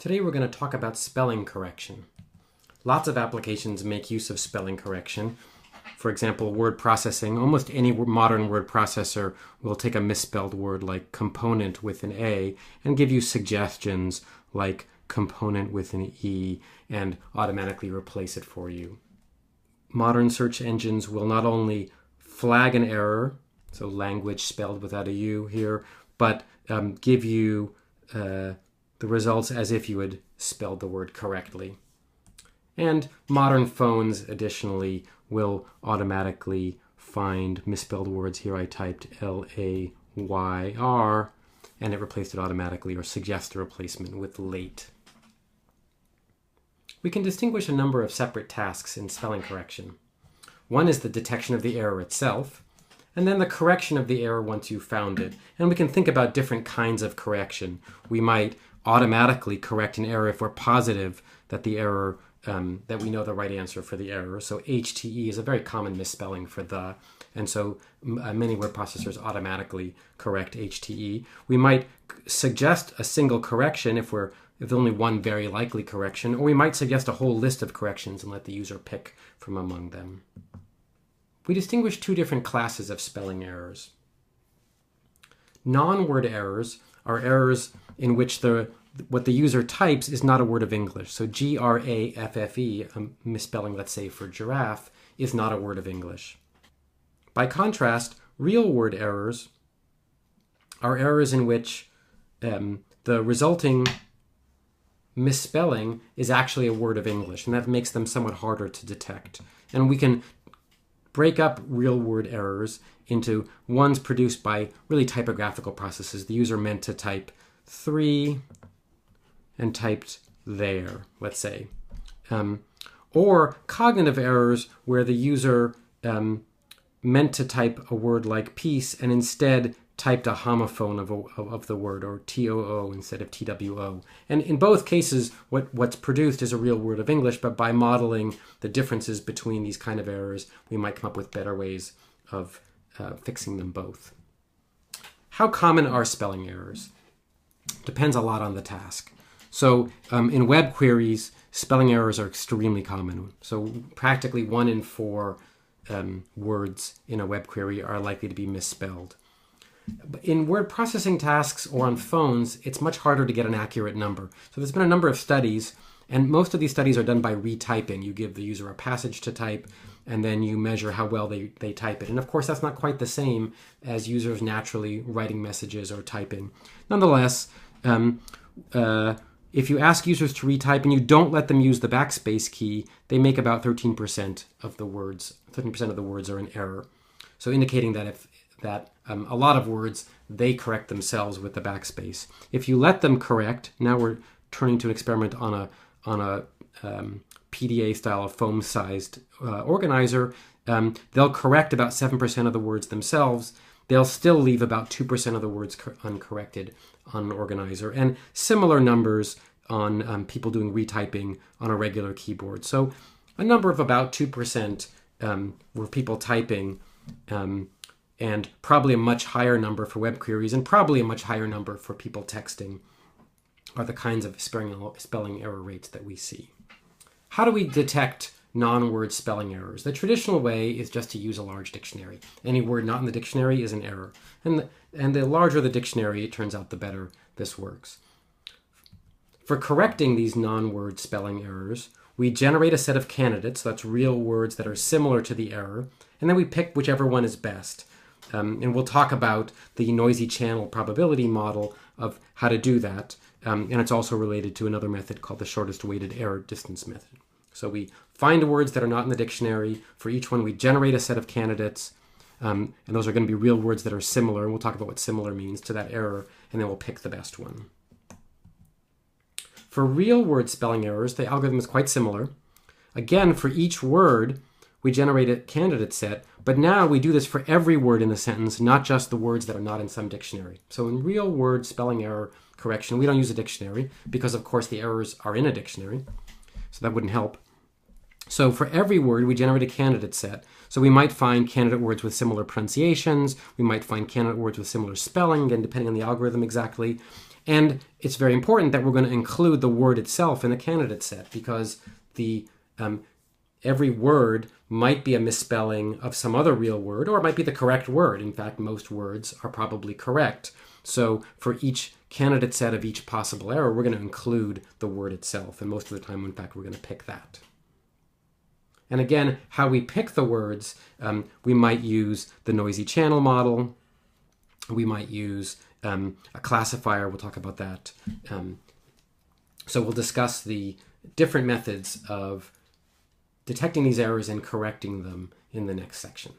Today we're going to talk about spelling correction. Lots of applications make use of spelling correction. For example, word processing. Almost any modern word processor will take a misspelled word like component with an A and give you suggestions like component with an E and automatically replace it for you. Modern search engines will not only flag an error, so language spelled without a U here, but give you the results as if you had spelled the word correctly. And modern phones, additionally, will automatically find misspelled words. Here I typed L-A-Y-R, and it replaced it automatically, or suggests a replacement with late. We can distinguish a number of separate tasks in spelling correction. One is the detection of the error itself, and then the correction of the error once you've found it. And we can think about different kinds of correction. We might automatically correct an error if we're positive that the error, that we know the right answer for the error. So HTE is a very common misspelling for the, and so many word processors automatically correct HTE. We might suggest a single correction if there's only one very likely correction, or we might suggest a whole list of corrections and let the user pick from among them. We distinguish two different classes of spelling errors. Non-word errors are errors in which what the user types is not a word of English. So G-R-A-F-F-E, a misspelling, let's say, for giraffe, is not a word of English. By contrast, real word errors are errors in which the resulting misspelling is actually a word of English, and that makes them somewhat harder to detect. And we can break up real word errors into ones produced by really typographical processes. The user meant to type 3 and typed there, let's say. Or cognitive errors where the user meant to type a word like peace and instead typed a homophone of the word, or TOO instead of TWO. And in both cases, what's produced is a real word of English, but by modeling the differences between these kind of errors, we might come up with better ways of fixing them both. How common are spelling errors? Depends a lot on the task. So in web queries, spelling errors are extremely common. So practically 1 in 4 words in a web query are likely to be misspelled. In word processing tasks or on phones, it's much harder to get an accurate number. So there's been a number of studies, and most of these studies are done by retyping. You give the user a passage to type, and then you measure how well they type it. And of course, that's not quite the same as users naturally writing messages or typing. Nonetheless, if you ask users to retype and you don't let them use the backspace key, they make about 13% of the words. 13% of the words are in error. So indicating that a lot of words, they correct themselves with the backspace. If you let them correct, now we're turning to an experiment on a PDA style of foam-sized organizer, they'll correct about 7% of the words themselves. They'll still leave about 2% of the words uncorrected on an organizer, and similar numbers on people doing retyping on a regular keyboard. So a number of about 2% were people typing, and probably a much higher number for web queries, and probably a much higher number for people texting, are the kinds of spelling error rates that we see. How do we detect non-word spelling errors? The traditional way is just to use a large dictionary. Any word not in the dictionary is an error. And the larger the dictionary, it turns out, the better this works. For correcting these non-word spelling errors, we generate a set of candidates, that's real words that are similar to the error, and then we pick whichever one is best. And we'll talk about the noisy channel probability model of how to do that. And it's also related to another method called the shortest weighted error distance method. So we find words that are not in the dictionary. For each one, we generate a set of candidates. And those are going to be real words that are similar. And we'll talk about what similar means to that error. And then we'll pick the best one. For real word spelling errors, the algorithm is quite similar. Again, for each word, we generate a candidate set, but now we do this for every word in the sentence, not just the words that are not in some dictionary. So in real word spelling error correction, we don't use a dictionary because, of course, the errors are in a dictionary, so that wouldn't help. So for every word, we generate a candidate set. So we might find candidate words with similar pronunciations, we might find candidate words with similar spelling, again, depending on the algorithm exactly, And it's very important that we're going to include the word itself in the candidate set, because the every word might be a misspelling of some other real word, or it might be the correct word. In fact, most words are probably correct. So for each candidate set of each possible error, we're going to include the word itself. And most of the time, in fact, we're going to pick that. And again, how we pick the words, we might use the noisy channel model. We might use a classifier. We'll talk about that. So we'll discuss the different methods of detecting these errors and correcting them in the next section.